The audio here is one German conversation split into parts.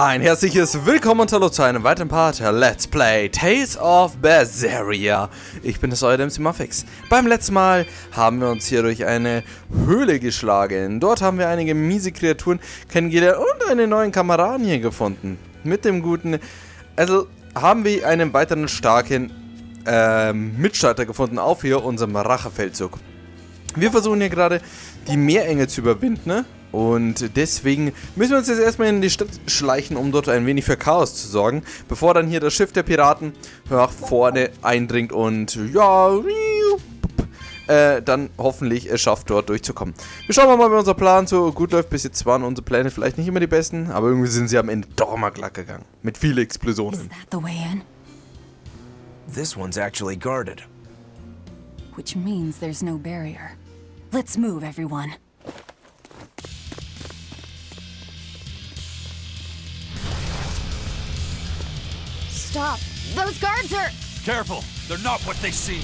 Ein herzliches Willkommen und Hallo zu einem weiteren Part der Let's Play Tales of Berseria. Ich bin das euer MC. Beim letzten Mal haben wir uns hier durch eine Höhle geschlagen. Dort haben wir einige miese Kreaturen kennengelernt und einen neuen Kameraden hier gefunden. Mit dem guten... Also haben wir einen weiteren starken Mitstreiter gefunden auf hier unserem Rachefeldzug. Wir versuchen hier gerade die Meerenge zu überwinden, ne? Und deswegen müssen wir uns jetzt erstmal in die Stadt schleichen, um dort ein wenig für Chaos zu sorgen, bevor dann hier das Schiff der Piraten nach vorne eindringt und ja, dann hoffentlich es schafft, dort durchzukommen. Wir schauen mal, wie unser Plan so gut läuft. Bis jetzt waren unsere Pläne vielleicht nicht immer die besten, aber irgendwie sind sie am Ende doch mal glatt gegangen. Mit vielen Explosionen. Is that the way in? This one's actually guarded. Which means there's no barrier. Let's move, everyone. Stop! Those guards are... Careful! They're not what they seem!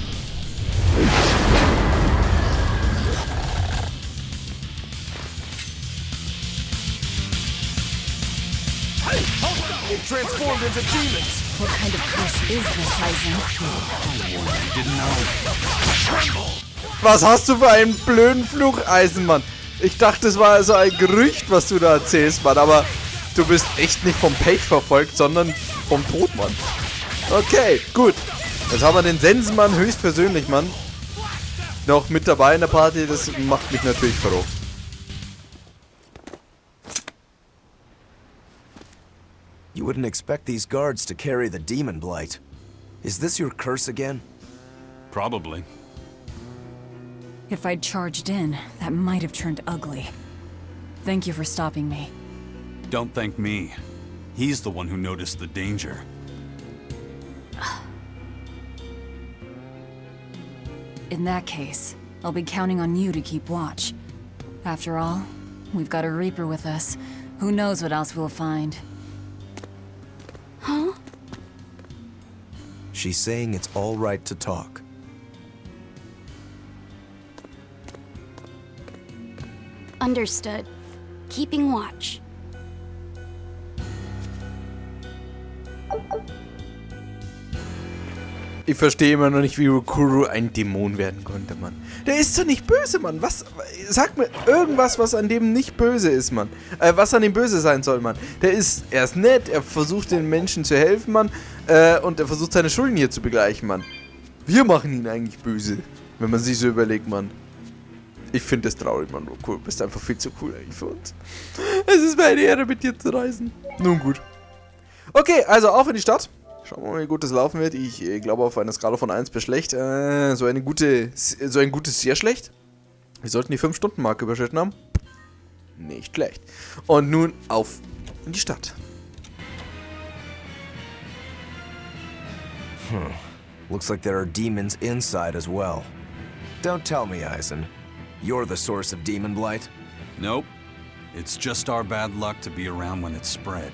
They've transformed into demons! What kind of curse is this, Eisen? You didn't know. Was hast du für einen blöden Fluch, Eisenmann? Ich dachte, es war so ein Gerücht, was du da erzählst, Mann, aber du bist echt nicht vom Pech verfolgt, sondern vom Tod, Mann. Okay, gut. Jetzt haben wir den Sensenmann höchstpersönlich, Mann, noch mit dabei in der Party. Das macht mich natürlich froh. You wouldn't expect these guards to carry the demon blight. Is this your curse again? Probably. If I'd charged in, that might have turned ugly. Thank you for stopping me. Don't thank me. He's the one who noticed the danger. In that case, I'll be counting on you to keep watch. After all, we've got a Reaper with us. Who knows what else we'll find. Huh? She's saying it's all right to talk. Understood. Keeping watch. Ich verstehe immer noch nicht, wie Rukuru ein Dämon werden konnte, Mann. Der ist doch nicht böse, Mann. Was? Sag mir irgendwas, was an dem nicht böse ist, Mann. Was an dem böse sein soll, Mann. Er ist nett, er versucht den Menschen zu helfen, Mann. Und er versucht seine Schulden hier zu begleichen, Mann. Wir machen ihn eigentlich böse, wenn man sich so überlegt, Mann. Ich finde das traurig, Mann. Rukuru, du bist einfach viel zu cool eigentlich für uns. Es ist mir eine Ehre, mit dir zu reisen. Nun gut. Okay, also auf in die Stadt. Schauen wir mal, wie gut das laufen wird. Ich glaube, auf einer Skala von 1 bis schlecht, so ein gutes sehr schlecht. Wir sollten die 5-Stunden-Marke überschritten haben. Nicht schlecht. Und nun auf in die Stadt. Looks like there are demons inside as well. Don't tell me, Eisen. You're the source of demon blight? Nope. It's just our bad luck to be around when it's spread.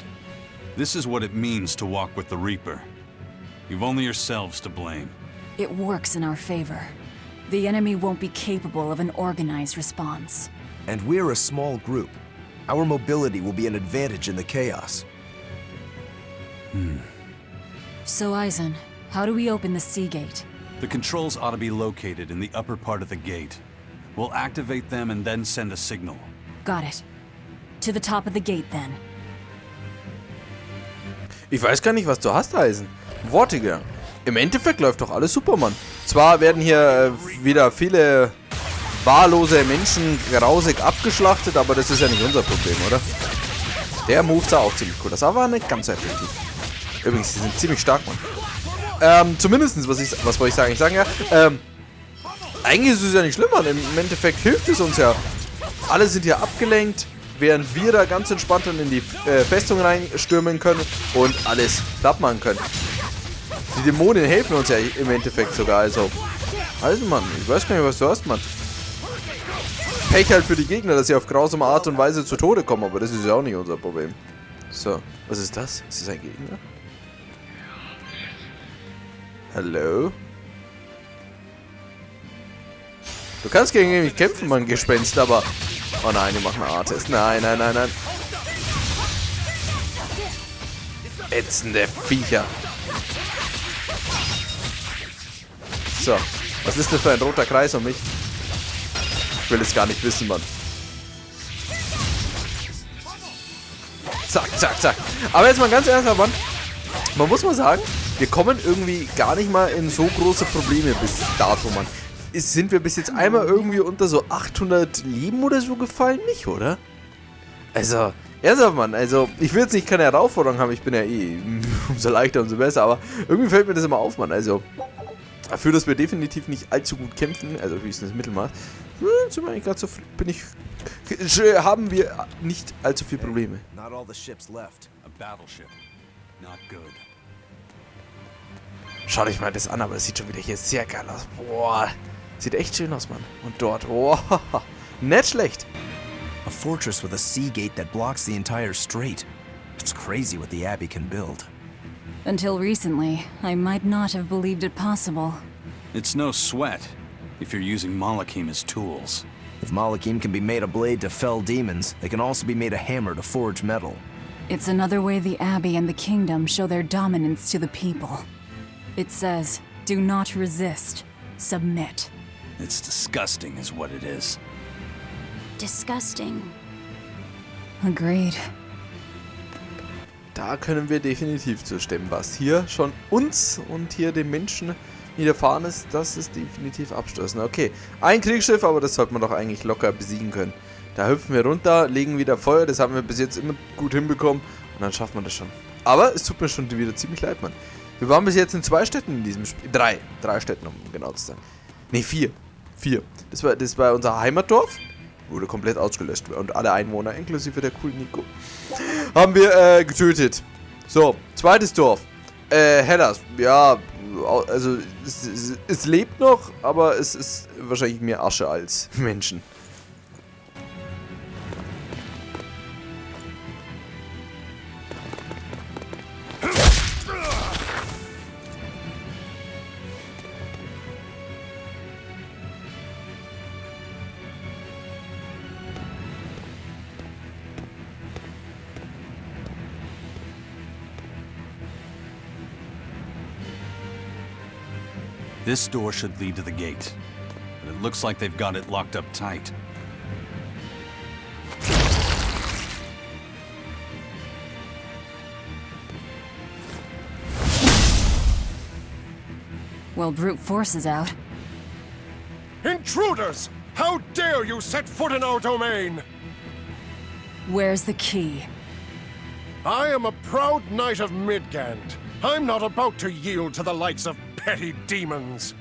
This is what it means to walk with the Reaper. You've only yourselves to blame. It works in our favor. The enemy won't be capable of an organized response. And we're a small group. Our mobility will be an advantage in the chaos. So, Eisen, how do we open the sea gate? The controls ought to be located in the upper part of the gate. We'll activate them and then send a signal. Got it. To the top of the gate, then. Ich weiß gar nicht, was du hast, Eisen. Wortiger. Im Endeffekt läuft doch alles super, Mann. Zwar werden hier wieder viele wahllose Menschen grausig abgeschlachtet, aber das ist ja nicht unser Problem, oder? Der Move sah auch ziemlich cool. Das war nicht ganz so effektiv. Übrigens, die sind ziemlich stark, Mann. Zumindestens, was wollte ich sagen? Ich sage ja, eigentlich ist es ja nicht schlimm, Mann. Im Endeffekt hilft es uns ja. Alle sind hier abgelenkt, während wir da ganz entspannt dann in die Festung reinstürmen können und alles platt machen können. Die Dämonen helfen uns ja im Endeffekt sogar, also Mann, ich weiß gar nicht, was du hast, Mann. Pech halt für die Gegner, dass sie auf grausame Art und Weise zu Tode kommen, aber das ist ja auch nicht unser Problem. So, was ist das? Ist das ein Gegner? Hallo? Du kannst gegen mich kämpfen, Mann, Gespenst, aber... Oh nein, die machen einen A-Test. Nein, nein, nein, nein. Ätzende Viecher. So, was ist das für ein roter Kreis um mich? Ich will es gar nicht wissen, Mann. Zack, zack, zack. Aber jetzt mal ganz ernsthaft, Mann. Man muss mal sagen, wir kommen irgendwie gar nicht mal in so große Probleme bis dato, Mann. Sind wir bis jetzt einmal irgendwie unter so 800 Leben oder so gefallen? Nicht, oder? Also, ernsthaft, Mann. Also, ich will jetzt nicht keine Herausforderung haben. Ich bin ja eh umso leichter, umso besser. Aber irgendwie fällt mir das immer auf, Mann. Also, dafür, dass wir definitiv nicht allzu gut kämpfen, also höchstens Mittelmaß, sind wir eigentlich gerade so, haben wir nicht allzu viele Probleme. Not all the ships left. A battleship. Not good. Schau dich mal das an, aber das sieht schon wieder hier sehr geil aus. Boah, sieht echt schön aus, Mann. Und dort, boah, nicht schlecht. A fortress with a sea gate that blocks the entire strait. It's crazy what the Abbey can build. Until recently, I might not have believed it possible. It's no sweat if you're using Malachim as tools. If Malachim can be made a blade to fell demons, they can also be made a hammer to forge metal. It's another way the Abbey and the Kingdom show their dominance to the people. It says, do not resist, submit. It's disgusting is what it is. Disgusting. Agreed. Da können wir definitiv zustimmen. Was hier schon uns und hier den Menschen widerfahren ist, das ist definitiv abstoßend. Okay, ein Kriegsschiff, aber das sollte man doch eigentlich locker besiegen können. Da hüpfen wir runter, legen wieder Feuer, das haben wir bis jetzt immer gut hinbekommen und dann schaffen wir das schon. Aber es tut mir schon wieder ziemlich leid, Mann. Wir waren bis jetzt in 2 Städten in diesem Spiel. 3 Städten, um genau zu sein. Ne, 4. Das war unser Heimatdorf. Wurde komplett ausgelöscht und alle Einwohner, inklusive der coolen Nico, haben wir getötet. So, zweites Dorf. Hellas. Ja, also es lebt noch, aber es ist wahrscheinlich mehr Asche als Menschen. This door should lead to the gate, but it looks like they've got it locked up tight. Well, brute force is out. Intruders! How dare you set foot in our domain? Where's the key? I am a proud knight of Midgand. I'm not about to yield to the likes of petty demons.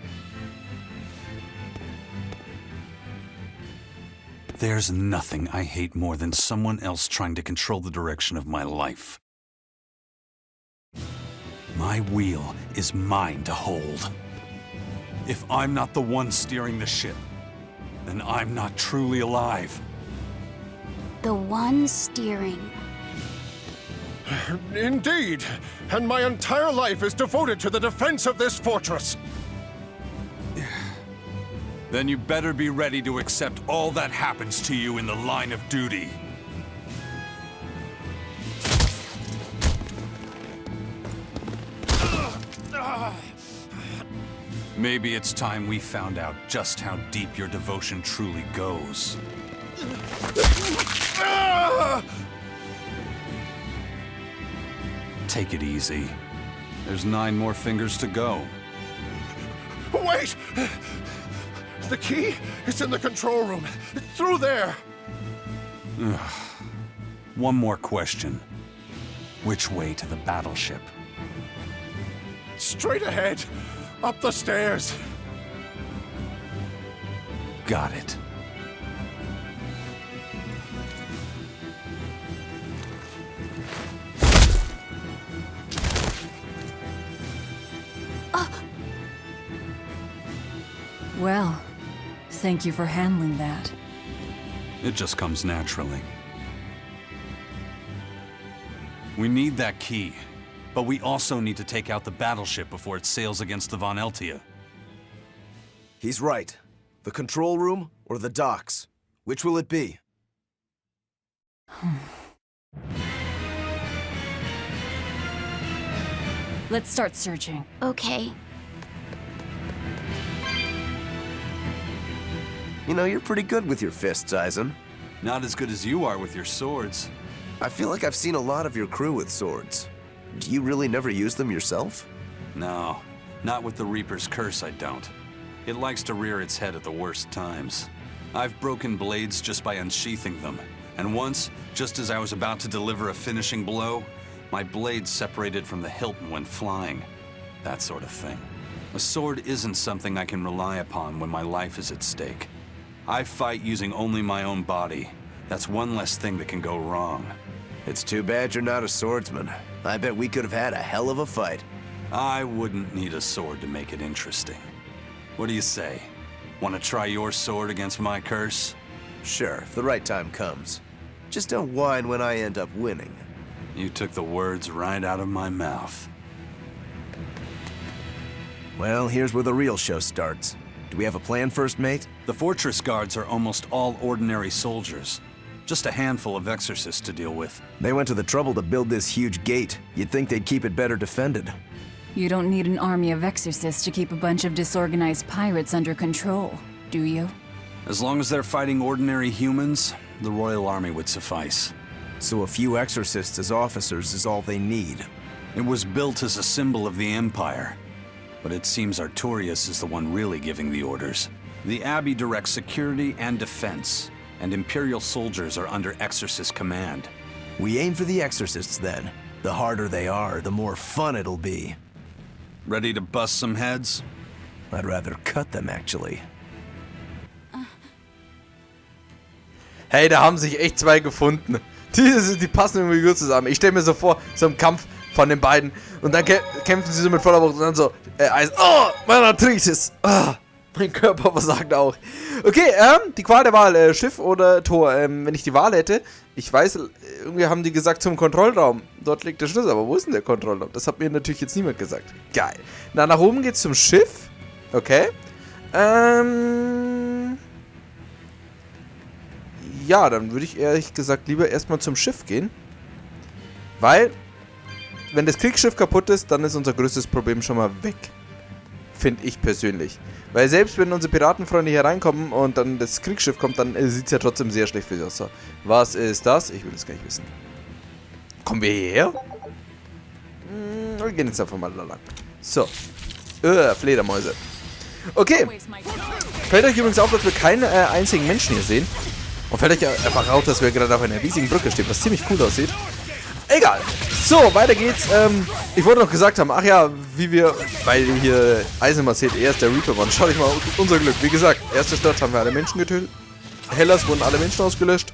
There's nothing I hate more than someone else trying to control the direction of my life. My wheel is mine to hold. If I'm not the one steering the ship, then I'm not truly alive. The one steering. Indeed, and my entire life is devoted to the defense of this fortress. Then you better be ready to accept all that happens to you in the line of duty. Maybe it's time we found out just how deep your devotion truly goes. Take it easy. There's 9 more fingers to go. Wait! The key is in the control room. Through there. One more question. Which way to the battleship? Straight ahead. Up the stairs. Got it. Well, thank you for handling that. It just comes naturally. We need that key, but we also need to take out the battleship before it sails against the Von Eltia. He's right. The control room or the docks? Which will it be? Let's start searching. Okay. You know, you're pretty good with your fists, Eisen. Not as good as you are with your swords. I feel like I've seen a lot of your crew with swords. Do you really never use them yourself? No, not with the Reaper's curse, I don't. It likes to rear its head at the worst times. I've broken blades just by unsheathing them, and once, just as I was about to deliver a finishing blow, my blade separated from the hilt and went flying. That sort of thing. A sword isn't something I can rely upon when my life is at stake. I fight using only my own body. That's one less thing that can go wrong. It's too bad you're not a swordsman. I bet we could have had a hell of a fight. I wouldn't need a sword to make it interesting. What do you say? Want to try your sword against my curse? Sure, if the right time comes. Just don't whine when I end up winning. You took the words right out of my mouth. Well, here's where the real show starts. Do we have a plan, First Mate? The fortress guards are almost all ordinary soldiers. Just a handful of exorcists to deal with. They went to the trouble to build this huge gate. You'd think they'd keep it better defended. You don't need an army of exorcists to keep a bunch of disorganized pirates under control, do you? As long as they're fighting ordinary humans, the Royal Army would suffice. So a few exorcists as officers is all they need. It was built as a symbol of the Empire. But it seems Artorius is the one really giving the orders. The Abbey directs security and defense, and Imperial soldiers are under Exorcist command. We aim for the exorcists then. The harder they are, the more fun it'll be. Ready to bust some heads? I'd rather cut them, actually. Hey, da haben sich echt zwei gefunden. Die passen irgendwie gut zusammen. Ich stelle mir so vor, so ein Kampf von den beiden. Und dann kämpfen sie so mit voller Wucht und dann so, Eisen, oh, mein Arthritis. Oh, mein Körper versagt auch. Okay, die Qual der Wahl, Schiff oder Tor. Wenn ich die Wahl hätte, ich weiß, irgendwie haben die gesagt zum Kontrollraum. Dort liegt der Schlüssel, aber wo ist denn der Kontrollraum? Das hat mir natürlich jetzt niemand gesagt. Geil. Na, nach oben geht's zum Schiff. Okay. Ja, dann würde ich ehrlich gesagt lieber erstmal zum Schiff gehen. Weil, wenn das Kriegsschiff kaputt ist, dann ist unser größtes Problem schon mal weg. Finde ich persönlich. Weil selbst wenn unsere Piratenfreunde hier reinkommen und dann das Kriegsschiff kommt, dann sieht es ja trotzdem sehr schlecht für sie aus. So, was ist das? Ich will das gar nicht wissen. Kommen wir hierher? Wir gehen jetzt einfach mal da lang. So. Fledermäuse. Okay. Fällt euch übrigens auf, dass wir keinen einzigen Menschen hier sehen. Und fällt euch einfach auf, dass wir gerade auf einer riesigen Brücke stehen, was ziemlich cool aussieht. Egal. So, weiter geht's. Ich wollte noch gesagt haben, ach ja, wie wir, weil hier Eisen erzählt, er ist der Reaper Mann. Schau dich mal, unser Glück. Wie gesagt, erste Stadt haben wir alle Menschen getötet. Hellas wurden alle Menschen ausgelöscht.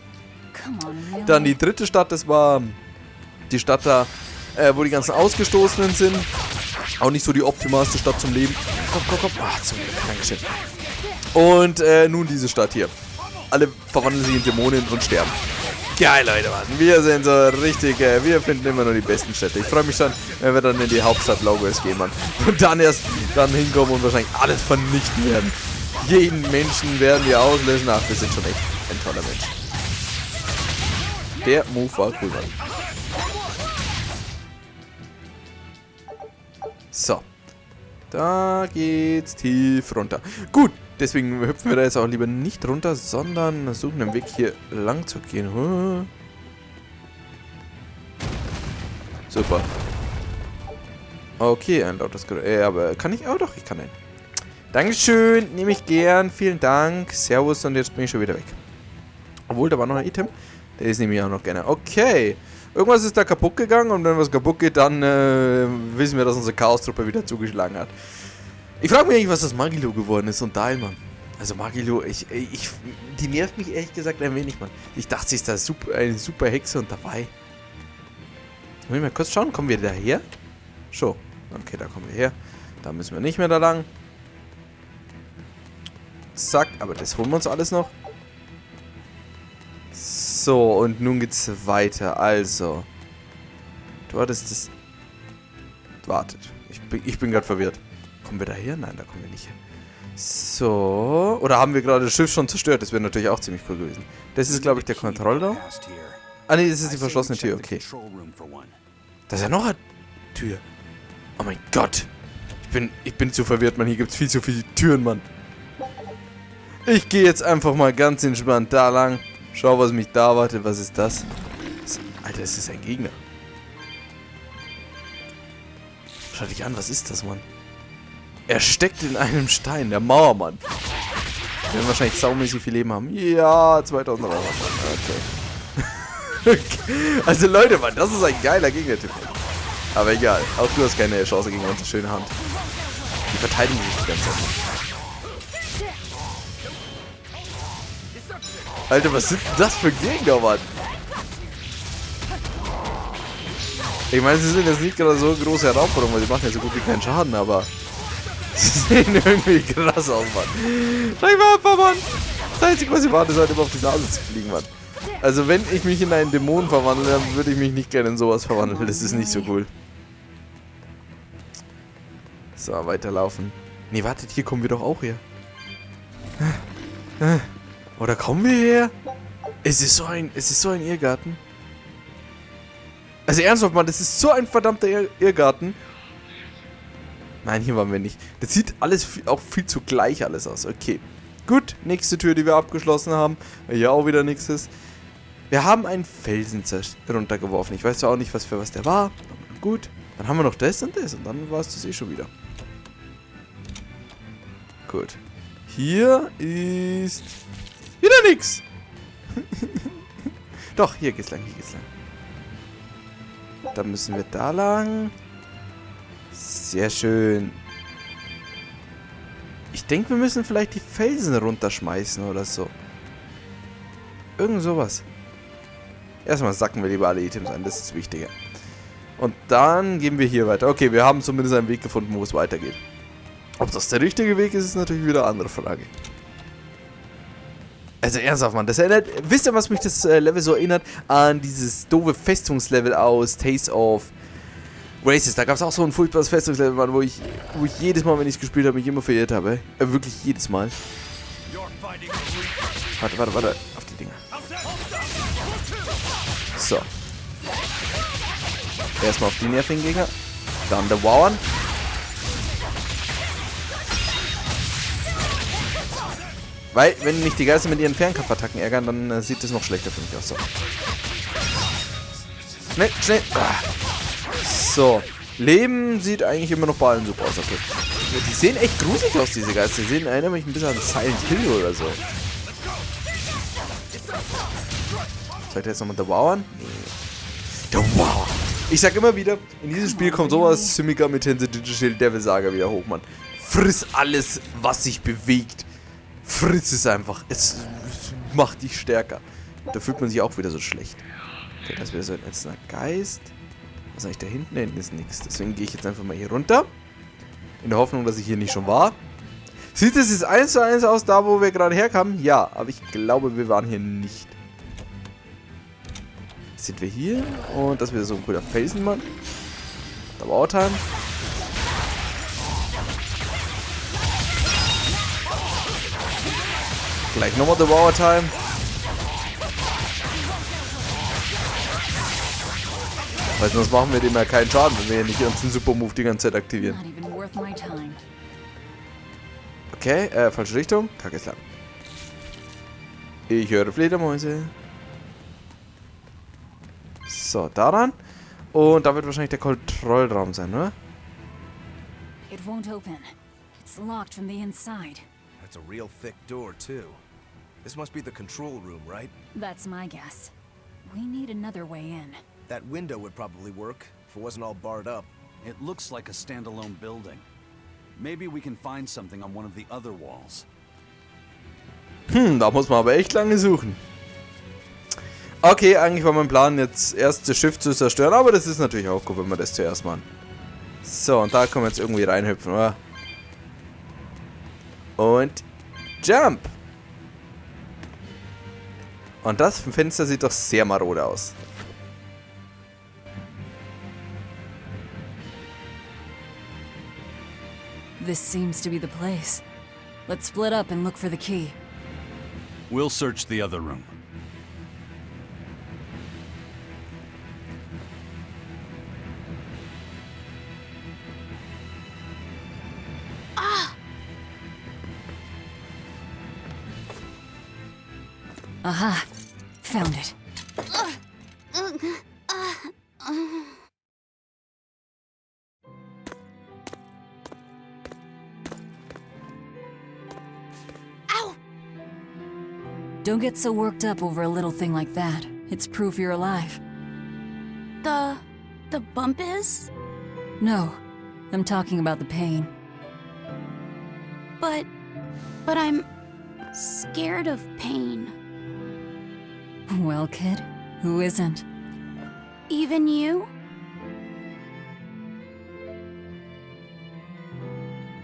Dann die dritte Stadt, das war die Stadt da, wo die ganzen Ausgestoßenen sind. Auch nicht so die optimalste Stadt zum Leben. Komm. Ach, zum Glück, Dankeschön. Und nun diese Stadt hier. Alle verwandeln sich in Dämonen und sterben. Geil, Leute, Mann. Wir sind so richtig, wir finden immer nur die besten Städte. Ich freue mich schon, wenn wir dann in die Hauptstadt Logos gehen, Mann. Und dann erst hinkommen und wahrscheinlich alles vernichten werden. Jeden Menschen werden wir auslöschen. Ach, wir sind schon echt ein toller Mensch. Der Move war cool, Mann. So. Da geht's tief runter. Gut. Deswegen hüpfen wir da jetzt auch lieber nicht runter, sondern suchen einen Weg hier lang zu gehen. Super. Okay, ein lautes Geräusch. Aber kann ich? Oh doch, ich kann einen. Dankeschön, nehme ich gern. Vielen Dank. Servus und jetzt bin ich schon wieder weg. Obwohl, da war noch ein Item. Das nehme ich auch noch gerne. Okay. Irgendwas ist da kaputt gegangen und wenn was kaputt geht, dann wissen wir, dass unsere Chaos-Truppe wieder zugeschlagen hat. Ich frage mich eigentlich, was das Magilo geworden ist und Dahl, Mann. Also Magilo, die nervt mich ehrlich gesagt ein wenig, Mann. Ich dachte, sie ist da eine super Hexe und dabei. Jetzt muss ich mal kurz schauen, kommen wir daher? So, okay, da kommen wir her. Da müssen wir nicht mehr da lang. Zack, aber das holen wir uns alles noch. So, und nun geht's weiter. Also, du hattest das... Wartet, ich bin gerade verwirrt. Kommen wir da her? Nein, da kommen wir nicht hin. So. Oder haben wir gerade das Schiff schon zerstört? Das wäre natürlich auch ziemlich cool gewesen. Das ist, glaube ich, der Kontrollraum. Ah, nee, das ist die verschlossene Tür. Okay. Da ist ja noch eine Tür. Oh mein Gott. Ich bin zu verwirrt, Mann. Hier gibt es viel zu viele Türen, Mann. Ich gehe jetzt einfach mal ganz entspannt da lang. Schau, was mich da wartet. Was ist das? Alter, das ist ein Gegner. Schau dich an, was ist das, Mann? Er steckt in einem Stein, der Mauermann. Wir werden wahrscheinlich saumäßig viel Leben haben. Ja, 2000 Euro. Okay. Okay. Also Leute, Mann, das ist ein geiler Gegnertyp. Aber egal, auch du hast keine Chance gegen unsere schöne Hand. Die verteidigen sich die ganze Zeit. Alter, was sind das für Gegner, Mann? Ich meine, sie sind jetzt nicht gerade so große Herausforderungen, weil sie machen ja so gut wie keinen Schaden, aber sie sehen irgendwie krass aus, Mann. Schau mal ab, Mann. Das Einzige, was ich warte, ist halt immer auf die Nase zu fliegen, Mann. Also wenn ich mich in einen Dämon verwandle, dann würde ich mich nicht gerne in sowas verwandeln, weil das ist nicht so cool. So, weiterlaufen. Nee, wartet, hier kommen wir doch auch her. Oder kommen wir her? Es ist so ein Irrgarten. Also ernsthaft, Mann, das ist so ein verdammter Irrgarten. Nein, hier waren wir nicht. Das sieht alles auch viel zu gleich alles aus. Okay. Gut, nächste Tür, die wir abgeschlossen haben. Weil hier auch wieder nichts ist. Wir haben einen Felsen runtergeworfen. Ich weiß zwar auch nicht, was der war. Aber gut. Dann haben wir noch das und das. Und dann war es das eh schon wieder. Gut. Hier ist wieder nichts. Doch, hier geht's lang, hier geht's lang. Dann müssen wir da lang. Sehr schön. Ich denke, wir müssen vielleicht die Felsen runterschmeißen oder so. Irgend sowas. Erstmal sacken wir lieber alle Items ein, das ist wichtiger. Und dann gehen wir hier weiter. Okay, wir haben zumindest einen Weg gefunden, wo es weitergeht. Ob das der richtige Weg ist, ist natürlich wieder eine andere Frage. Also ernsthaft, Mann, das erinnert... Wisst ihr, was mich das Level so erinnert? An dieses doofe Festungslevel aus Tales of Graces. Da gab es auch so ein furchtbares Festungslevel, Mann, wo ich jedes Mal, wenn ich es gespielt habe, mich immer verirrt habe. Wirklich jedes Mal. Warte. Auf die Dinger. So. Erstmal auf die nervigen Gegner. Dann der Wauern. Weil, wenn mich die Geister mit ihren Fernkampfattacken ärgern, dann sieht das noch schlechter für mich aus. So. Schnell. Ah. So. Leben sieht eigentlich immer noch bei allen super aus. Okay. Die sehen echt gruselig aus, diese Geister. Die sehen, erinnern mich ein bisschen an Silent Hill oder so. Sagt er jetzt nochmal der Wauern? Nee. Der Wauern. Ich sag immer wieder, in diesem Spiel kommt sowas Simica mit Schild Devil Saga wieder hoch, Mann. Friss alles, was sich bewegt. Friss es einfach. Es macht dich stärker. Da fühlt man sich auch wieder so schlecht. Okay, das wäre so ein einzelner Geist. Was ist eigentlich da hinten? Da hinten ist nichts. Deswegen gehe ich jetzt einfach mal hier runter. In der Hoffnung, dass ich hier nicht schon war. Sieht es jetzt 1:1 aus, da wo wir gerade herkamen? Ja, aber ich glaube, wir waren hier nicht. Jetzt sind wir hier. Und das ist wieder so ein cooler Felsenmann. Da war Time. Gleich nochmal der War Time. Weil sonst machen wir dem ja keinen Schaden, wenn wir ja nicht unseren Super-Move die ganze Zeit aktivieren. Okay, falsche Richtung. Kacke ist lang. Ich höre Fledermäuse. So, daran. Und da wird wahrscheinlich der Kontrollraum sein, oder? It won't open. It's locked from the inside. That's a real thick door, too. This must be the control room, right? That's my guess. We need another way in. That window would probably work, if it wasn't all barred up. It looks like a standalone building. Maybe we can find something on one of the other walls. Da muss man aber echt lange suchen. Okay, eigentlich war mein Plan, jetzt erst das Schiff zu zerstören, aber das ist natürlich auch gut, wenn wir das zuerst machen. So, und da können wir jetzt irgendwie reinhüpfen, oder? Und Jump! Und das Fenster sieht doch sehr marode aus. This seems to be the place. Let's split up and look for the key. We'll search the other room. Aha. Found it. Ow! Don't get so worked up over a little thing like that. It's proof you're alive. The bump is? No, I'm talking about the pain. But I'm scared of pain. Well, kid, who isn't? Even you?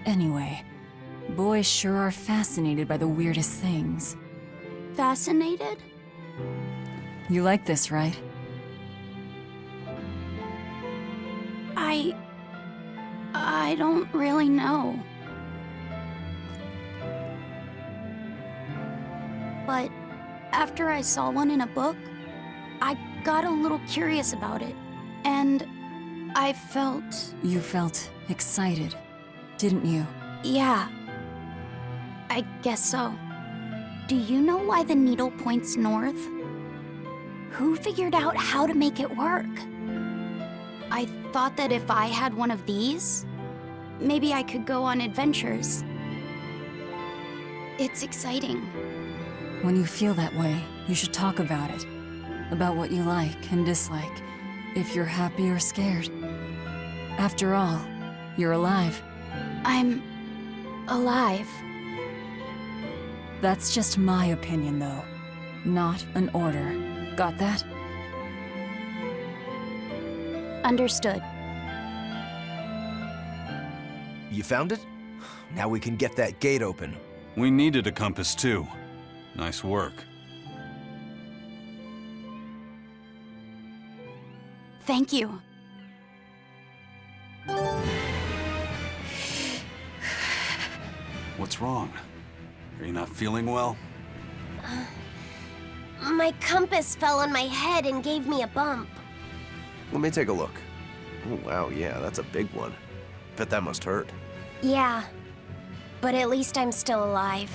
Anyway, boys sure are fascinated by the weirdest things. Fascinated? You like this, right? I don't really know. But after I saw one in a book, I got a little curious about it, and I felt... You felt excited, didn't you? Yeah. I guess so. Do you know why the needle points north? Who figured out how to make it work? I thought that if I had one of these, maybe I could go on adventures. It's exciting. When you feel that way, you should talk about it. About what you like and dislike, if you're happy or scared. After all, you're alive. I'm alive. That's just my opinion, though. Not an order. Got that? Understood. You found it? Now we can get that gate open. We needed a compass too. Nice work. Thank you. What's wrong? Are you not feeling well? My compass fell on my head and gave me a bump. Let me take a look. Oh, wow, yeah, that's a big one. Bet that must hurt. Yeah, but at least I'm still alive.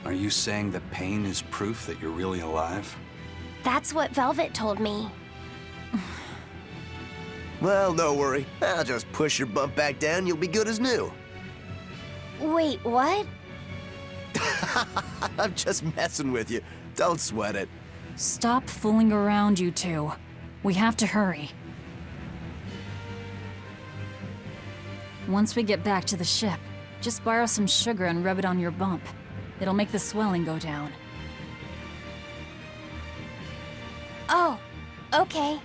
Are you saying that pain is proof that you're really alive? That's what Velvet told me. Well, no worry. I'll just push your bump back down, you'll be good as new. Wait, what? I'm just messing with you. Don't sweat it. Stop fooling around, you two. We have to hurry. Once we get back to the ship, just borrow some sugar and rub it on your bump. It'll make the swelling go down. Oh, okay.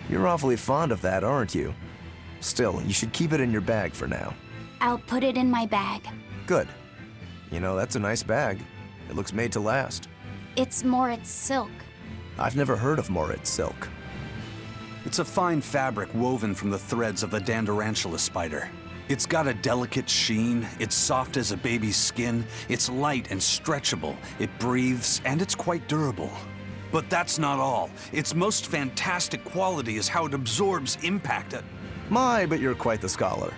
You're awfully fond of that, aren't you? Still, you should keep it in your bag for now. I'll put it in my bag. Good. You know, that's a nice bag. It looks made to last. It's Moritz silk. I've never heard of Moritz silk. It's a fine fabric woven from the threads of the Dandarantula spider. It's got a delicate sheen, it's soft as a baby's skin, it's light and stretchable, it breathes, and it's quite durable. But that's not all. Its most fantastic quality is how it absorbs impact. My, but you're quite the scholar.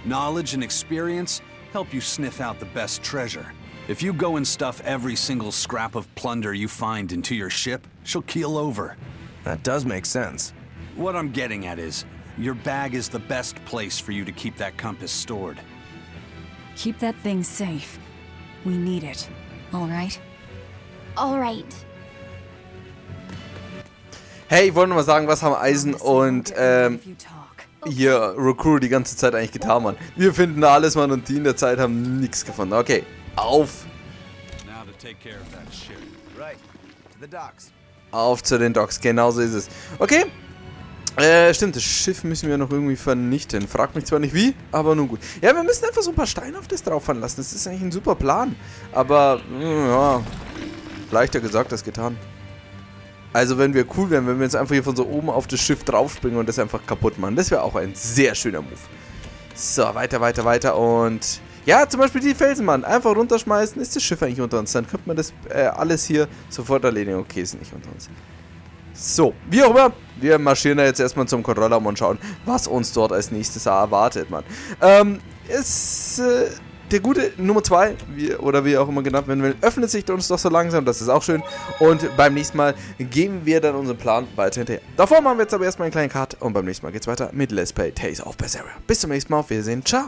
Knowledge and experience help you sniff out the best treasure. If you go and stuff every single scrap of plunder you find into your ship, she'll keel over. That does make sense. What I'm getting at is, your bag is the best place for you to keep that compass stored. Keep that thing safe. We need it. All right? All right. Hey, ich wollte nur mal sagen, was haben Eisen und hier Recruit die ganze Zeit eigentlich getan, Mann. Wir finden da alles, Mann, und die in der Zeit haben nichts gefunden. Okay, auf. Now to take care of that ship. Right. To the docks. Auf zu den Docks, genau so ist es. Okay. Stimmt, das Schiff müssen wir noch irgendwie vernichten. Fragt mich zwar nicht wie, aber nun gut. Ja, wir müssen einfach so ein paar Steine auf das drauf fallen lassen. Das ist eigentlich ein super Plan. Aber, ja, leichter gesagt als getan. Also, wenn wir cool wären, wenn wir jetzt einfach hier von so oben auf das Schiff draufspringen und das einfach kaputt machen. Das wäre auch ein sehr schöner Move. So, weiter, weiter, weiter und... Ja, zum Beispiel die Felsen, Mann. Einfach runterschmeißen, ist das Schiff eigentlich unter uns. Dann könnte man das alles hier sofort erledigen. Okay, ist nicht unter uns. So, wie auch immer, wir marschieren da jetzt erstmal zum Kontrollraum und schauen, was uns dort als nächstes erwartet, Mann. Der gute Nummer 2, oder wie auch immer genannt werden will, öffnet sich uns doch so langsam, das ist auch schön. Und beim nächsten Mal geben wir dann unseren Plan weiter hinterher. Davor machen wir jetzt aber erstmal einen kleinen Cut und beim nächsten Mal geht's weiter mit Let's Play Tales of Berseria. Bis zum nächsten Mal, auf Wiedersehen, ciao.